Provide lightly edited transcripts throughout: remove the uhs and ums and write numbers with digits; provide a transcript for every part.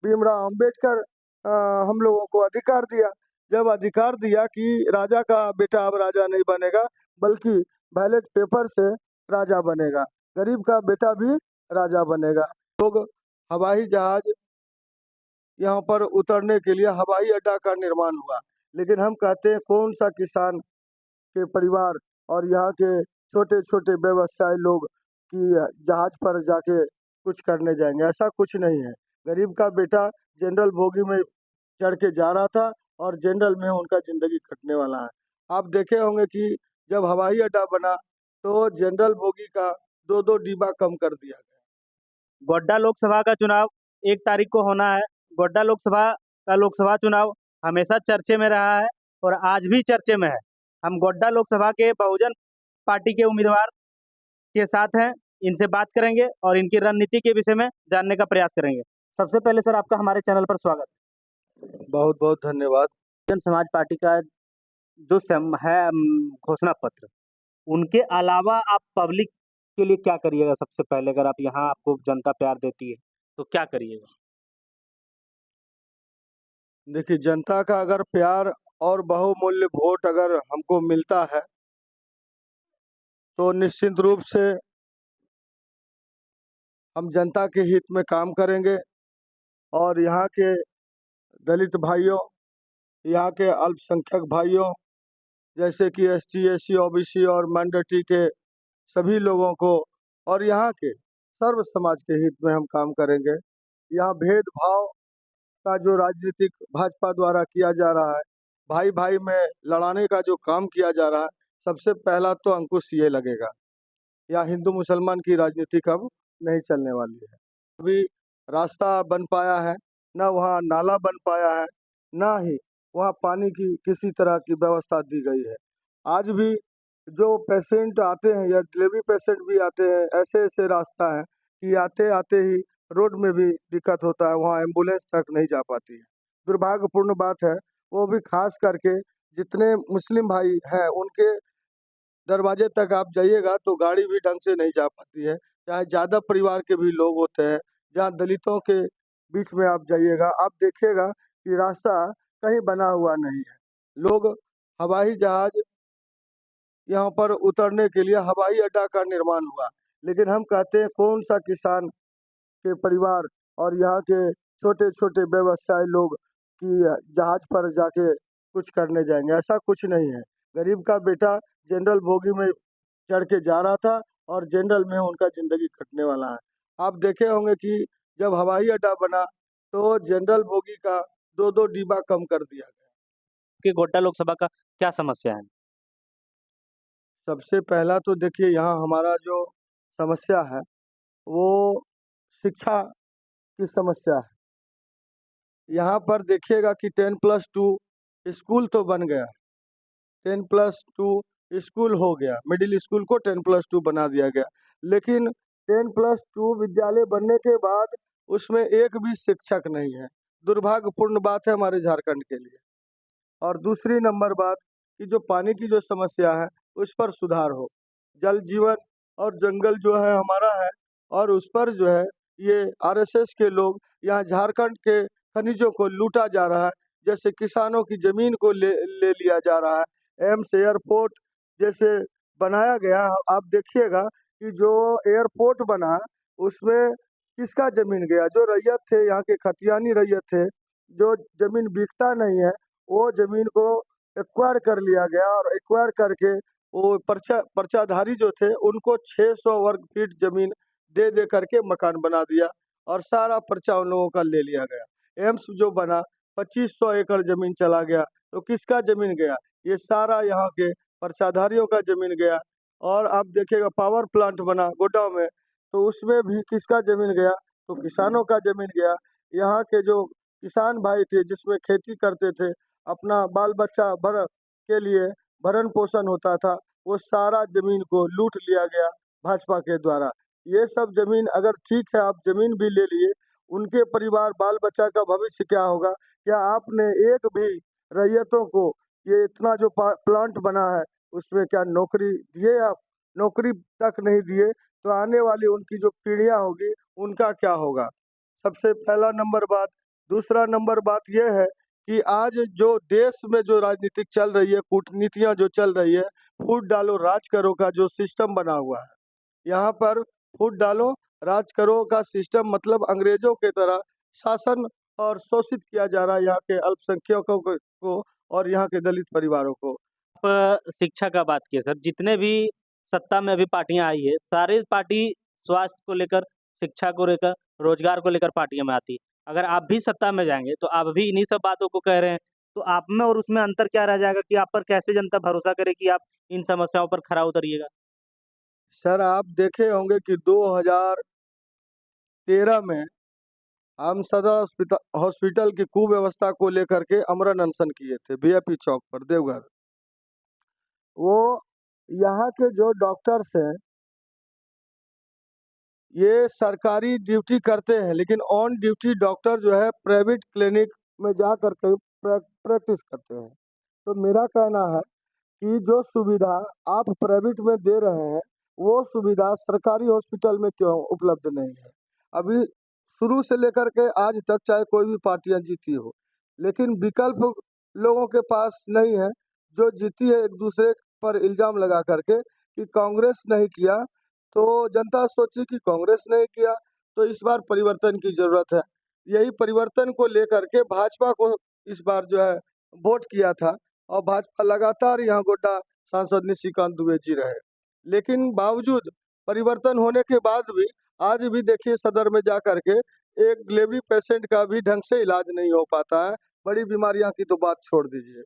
भीमराव अंबेडकर हम लोगों को अधिकार दिया। जब अधिकार दिया कि राजा का बेटा अब राजा नहीं बनेगा, बल्कि बैलेट पेपर से राजा बनेगा, गरीब का बेटा भी राजा बनेगा। लोग हवाई जहाज यहाँ पर उतरने के लिए हवाई अड्डा का निर्माण हुआ। लेकिन हम कहते हैं कौन सा किसान के परिवार और यहाँ के छोटे-छोटे व्यवसायी लोग कि जहाज पर जाके कुछ करने जाएँगे, ऐसा कुछ नहीं है। गरीब का बेटा जनरल बोगी में चढ़ के जा रहा था और जनरल में उनका ज़िंदगी कटने वाला है। आप देखे होंगे कि जब हवाई अड्डा बना, तो जनरल बोगी का 2-2 डिब्बा कम कर दिया गया। गोड्डा लोकसभा का चुनाव 1 तारीख को होना है। गोड्डा लोकसभा चुनाव हमेशा चर्चे में रहा है और आज भी चर्चे में है। हम गोड्डा लोकसभा के बहुजन पार्टी के उम्मीदवार के साथ हैं। इनसे बात करेंगे और इनकी रणनीति के विषय में जानने का प्रयास करेंगे। सबसे पहले सर आपका हमारे चैनल पर स्वागत। बहुत-बहुत धन्यवाद। बहुजन समाज पार्टी का जो घोषणा पत्र, उनके अलावा आप पब्लिक के लिए क्या करिएगा? सबसे पहले अगर आप यहाँ आपको जनता प्यार देती है, तो क्या करिएगा? देखिए, जनता का अगर प्यार और बहुमूल्य वोट अगर हमको मिलता है, तो निश्चित रूप से हम जनता के हित में काम करेंगे और यहाँ के दलित भाइयों, यहाँ के अल्पसंख्यक भाइयों, जैसे कि एसटी, एससी, ओबीसी और माइनॉरिटी के सभी लोगों को और यहाँ के सर्व समाज के हित में हम काम करेंगे। यहाँ भेदभाव का जो राजनीतिक भाजपा द्वारा किया जा रहा है, भाई-भाई में लड़ाने का जो काम किया जा रहा है, सबसे पहला तो अंकुश ये लगेगा। यहाँ हिंदू-मुसलमान की राजनीति अब नहीं चलने वाली है। अभी रास्ता बन पाया है, ना वहाँ नाला बन पाया है, ना ही वहाँ पानी की किसी तरह की व्यवस्था दी गई है। आज भी जो पेशेंट आते हैं या डिलीवरी पेशेंट भी आते हैं, ऐसे-ऐसे रास्ता है कि आते-आते ही रोड में भी दिक्कत होता है, वहाँ एम्बुलेंस तक नहीं जा पाती है। दुर्भाग्यपूर्ण बात है, वो भी ख़ास करके जितने मुस्लिम भाई हैं, उनके दरवाजे तक आप जाइएगा तो गाड़ी भी ढंग से नहीं जा पाती है। चाहे ज़्यादा परिवार के भी लोग होते हैं, जहाँ दलितों के बीच में आप जाइएगा, आप देखिएगा कि रास्ता कहीं बना हुआ नहीं है। लोग हवाई जहाज यहाँ पर उतरने के लिए हवाई अड्डा का निर्माण हुआ। लेकिन हम कहते हैं कौन सा किसान के परिवार और यहाँ के छोटे-छोटे व्यवसायी लोग कि जहाज पर जाके कुछ करने जाएँगे, ऐसा कुछ नहीं है। गरीब का बेटा जनरल बोगी में चढ़ के जा रहा था और जनरल में उनका ज़िंदगी कटने वाला है। आप देखे होंगे कि जब हवाई अड्डा बना, तो जनरल बोगी का 2-2 डिब्बा कम कर दिया गया। कि गोड्डा लोकसभा का क्या समस्या है? सबसे पहला तो देखिए यहाँ हमारा जो समस्या है, वो शिक्षा की समस्या है। यहाँ पर देखिएगा कि 10+2 स्कूल तो बन गया, 10+2 स्कूल हो गया, मिडिल स्कूल को 10+2 बना दिया गया। लेकिन 10+2 विद्यालय बनने के बाद उसमें एक भी शिक्षक नहीं है। दुर्भाग्यपूर्ण बात है हमारे झारखंड के लिए। और दूसरी नंबर बात कि जो पानी की जो समस्या है, उस पर सुधार हो। जल जीवन और जंगल जो है हमारा है और उस पर जो है ये आरएसएस के लोग यहाँ झारखंड के खनिजों को लूटा जा रहा है। जैसे किसानों की ज़मीन को ले ले लिया जा रहा है। एम्स एयरपोर्ट जैसे बनाया गया, आप देखिएगा कि जो एयरपोर्ट बना, उसमें किसका ज़मीन गया? जो रैयत थे, यहाँ के खतियानी रैयत थे, जो ज़मीन बिकता नहीं है, वो ज़मीन को एक्वायर कर लिया गया और एक्वायर करके वो पर्चाधारी जो थे उनको 600 वर्ग फीट ज़मीन दे करके मकान बना दिया और सारा पर्चा उन लोगों का ले लिया गया। एम्स जो बना 2500 एकड़ ज़मीन चला गया, तो किसका ज़मीन गया? ये सारा यहाँ के पर्चाधारियों का ज़मीन गया। और आप देखिएगा पावर प्लांट बना गोड्डा में, तो उसमें भी किसका ज़मीन गया? तो किसानों का ज़मीन गया। यहाँ के जो किसान भाई थे जिसमें खेती करते थे, अपना बाल-बच्चा के लिए भरण-पोषण होता था, वो सारा ज़मीन को लूट लिया गया भाजपा के द्वारा। ये सब ज़मीन अगर ठीक है आप ज़मीन भी ले लिए, उनके परिवार बाल-बच्चा का भविष्य क्या होगा? क्या आपने एक भी रैयतों को ये इतना जो प्लांट बना है, उसमें क्या नौकरी दिए आप? नौकरी तक नहीं दिए, तो आने वाली उनकी जो पीढ़ियाँ होगी, उनका क्या होगा? सबसे पहला नंबर बात दूसरा नंबर बात ये है कि आज जो देश में जो राजनीतिक चल रही है, कूटनीतियाँ जो चल रही है, फूट डालो राज करो का जो सिस्टम बना हुआ है, यहाँ पर फूट डालो राज करो का सिस्टम मतलब अंग्रेजों के तरह शासन और शोषित किया जा रहा है यहाँ के अल्पसंख्यकों को और यहाँ के दलित परिवारों को। शिक्षा का बात किए सर, जितने भी सत्ता में अभी पार्टियां आई है, सारी पार्टी स्वास्थ्य को लेकर, शिक्षा को लेकर, रोजगार को लेकर पार्टियां में आती। अगर आप भी सत्ता में जाएंगे तो आप भी इन्हीं सब बातों को कह रहे हैं, तो आप में और उसमें अंतर क्या रह जाएगा कि आप पर कैसे जनता भरोसा करे कि आप इन समस्याओं पर खरा उतरिएगा। सर आप देखे होंगे कि 2013 में हम सदर हॉस्पिटल की कुव्यवस्था को लेकर के अमरण अनशन किए थे वीआईपी चौक पर देवघर। वो यहाँ के जो डॉक्टर्स हैं ये सरकारी ड्यूटी करते हैं लेकिन ऑन ड्यूटी डॉक्टर जो है प्राइवेट क्लिनिक में जा करके प्रैक्टिस करते हैं। तो मेरा कहना है कि जो सुविधा आप प्राइवेट में दे रहे हैं वो सुविधा सरकारी हॉस्पिटल में क्यों उपलब्ध नहीं है। अभी शुरू से लेकर के आज तक चाहे कोई भी पार्टियां जीती हो लेकिन विकल्प लोगों के पास नहीं है। जो जीती है एक दूसरे पर इल्जाम लगा करके कि कांग्रेस नहीं किया, तो जनता सोची कि कांग्रेस नहीं किया तो इस बार परिवर्तन की जरूरत है। यही परिवर्तन को लेकर के भाजपा को इस बार जो है वोट किया था और भाजपा लगातार यहाँ गोड्डा सांसद निशिकांत दुबे जी रहे। लेकिन बावजूद परिवर्तन होने के बाद भी आज भी देखिए सदर में जा करके एक डिलीवरी पेशेंट का भी ढंग से इलाज नहीं हो पाता है। बड़ी बीमारियां की तो बात छोड़ दीजिए।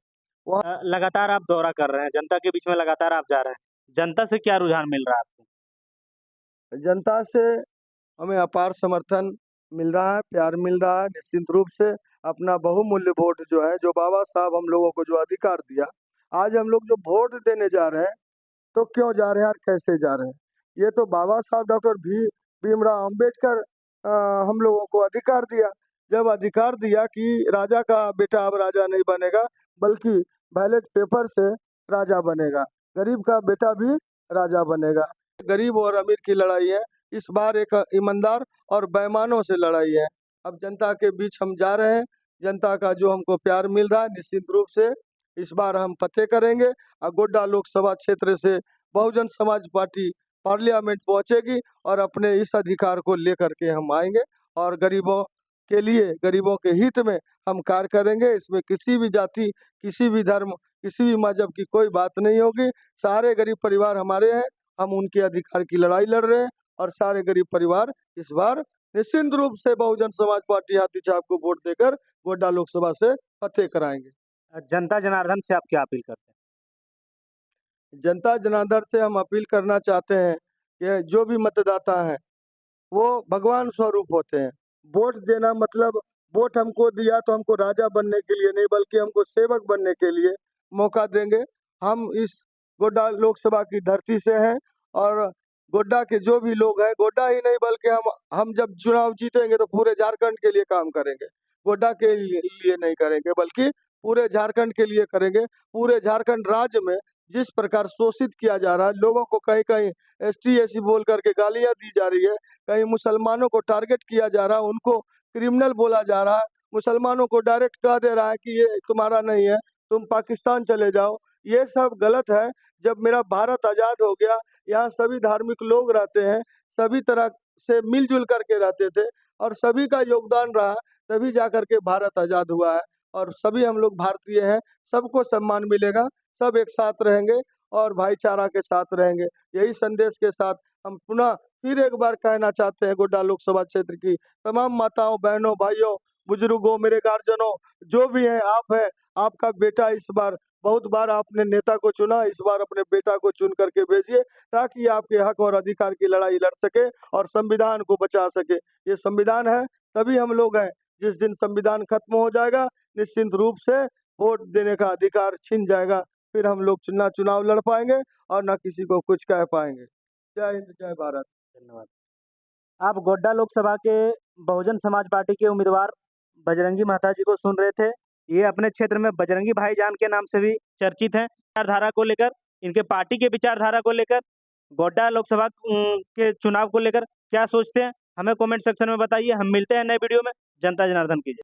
लगातार आप दौरा कर रहे हैं, जनता के बीच में लगातार आप जा रहे हैं, जनता से क्या रुझान मिल रहा है आपको? जनता से हमें अपार समर्थन मिल रहा है, प्यार मिल रहा है। निश्चित रूप से अपना बहुमूल्य वोट जो है, जो बाबा साहब हम लोगों को जो अधिकार दिया, आज हम लोग जो वोट देने जा रहे हैं तो क्यों जा रहे हैं और कैसे जा रहे हैं? ये तो बाबा साहब डॉक्टर भीमराव अंबेडकर हम लोगों को अधिकार दिया। जब अधिकार दिया कि राजा का बेटा अब राजा नहीं बनेगा बल्कि बैलेट पेपर से राजा बनेगा, गरीब का बेटा भी राजा बनेगा। गरीब और अमीर की लड़ाई है, इस बार एक ईमानदार और बेईमानों से लड़ाई है। अब जनता के बीच हम जा रहे हैं, जनता का जो हमको प्यार मिल रहा है निश्चित रूप से इस बार हम फतेह करेंगे। गोड्डा लोकसभा क्षेत्र से बहुजन समाज पार्टी पार्लियामेंट पहुंचेगी और अपने इस अधिकार को लेकर के हम आएंगे और गरीबों के लिए, गरीबों के हित में हम कार्य करेंगे। इसमें किसी भी जाति, किसी भी धर्म, किसी भी मजहब की कोई बात नहीं होगी। सारे गरीब परिवार हमारे हैं, हम उनके अधिकार की लड़ाई लड़ रहे हैं और सारे गरीब परिवार इस बार निश्चित रूप से बहुजन समाज पार्टी हाथी छाप को वोट देकर गोड्डा लोकसभा से फतेह कराएंगे। जनता जनार्दन से आप क्या अपील करते हैं? जनता जनार्दन से हम अपील करना चाहते हैं कि जो भी मतदाता हैं वो भगवान स्वरूप होते हैं। वोट देना मतलब वोट हमको दिया तो हमको राजा बनने के लिए नहीं बल्कि हमको सेवक बनने के लिए मौका देंगे। हम इस गोड्डा लोकसभा की धरती से हैं और गोड्डा के जो भी लोग हैं, गोड्डा ही नहीं बल्कि हम जब चुनाव जीतेंगे तो पूरे झारखंड के लिए काम करेंगे। गोड्डा के लिए नहीं करेंगे बल्कि पूरे झारखंड के लिए करेंगे। पूरे झारखंड राज्य में जिस प्रकार शोषित किया जा रहा है, लोगों को कहीं-कहीं एसटी, एसी बोल करके गालियाँ दी जा रही है, कहीं मुसलमानों को टारगेट किया जा रहा है, उनको क्रिमिनल बोला जा रहा है, मुसलमानों को डायरेक्ट कह दे रहा है कि ये तुम्हारा नहीं है, तुम पाकिस्तान चले जाओ। ये सब गलत है। जब मेरा भारत आज़ाद हो गया, यहाँ सभी धार्मिक लोग रहते हैं, सभी तरह से मिल-जुल करके रहते थे और सभी का योगदान रहा, तभी जा कर के भारत आज़ाद हुआ है और सभी हम लोग भारतीय हैं, सबको सम्मान मिलेगा, सब एक साथ रहेंगे और भाईचारा के साथ रहेंगे। यही संदेश के साथ हम पुनः फिर एक बार कहना चाहते हैं गोड्डा लोकसभा क्षेत्र की तमाम माताओं, बहनों, भाइयों, बुजुर्गों, मेरे गार्जियनों, जो भी हैं, आप हैं, आपका बेटा इस बार बहुत बार आपने नेता को चुना, इस बार अपने बेटा को चुन करके भेजिए ताकि आपके हक और अधिकार की लड़ाई लड़ सके और संविधान को बचा सके। ये संविधान है, तभी हम लोग हैं। जिस दिन संविधान खत्म हो जाएगा, निश्चित रूप से वोट देने का अधिकार छिन जाएगा। फिर हम लोग ना चुनाव लड़ पाएँगे और ना किसी को कुछ कह पाएँगे। जय हिंद, जय भारत। धन्यवाद। आप गोड्डा लोकसभा के बहुजन समाज पार्टी के उम्मीदवार बजरंगी महता जी को सुन रहे थे। ये अपने क्षेत्र में बजरंगी भाईजान के नाम से भी चर्चित हैं। विचारधारा को लेकर, इनके पार्टी के विचारधारा को लेकर, गोड्डा लोकसभा के चुनाव को लेकर क्या सोचते हैं, हमें कमेंट सेक्शन में बताइए। हम मिलते हैं नए वीडियो में। जनता जनार्दन की जय।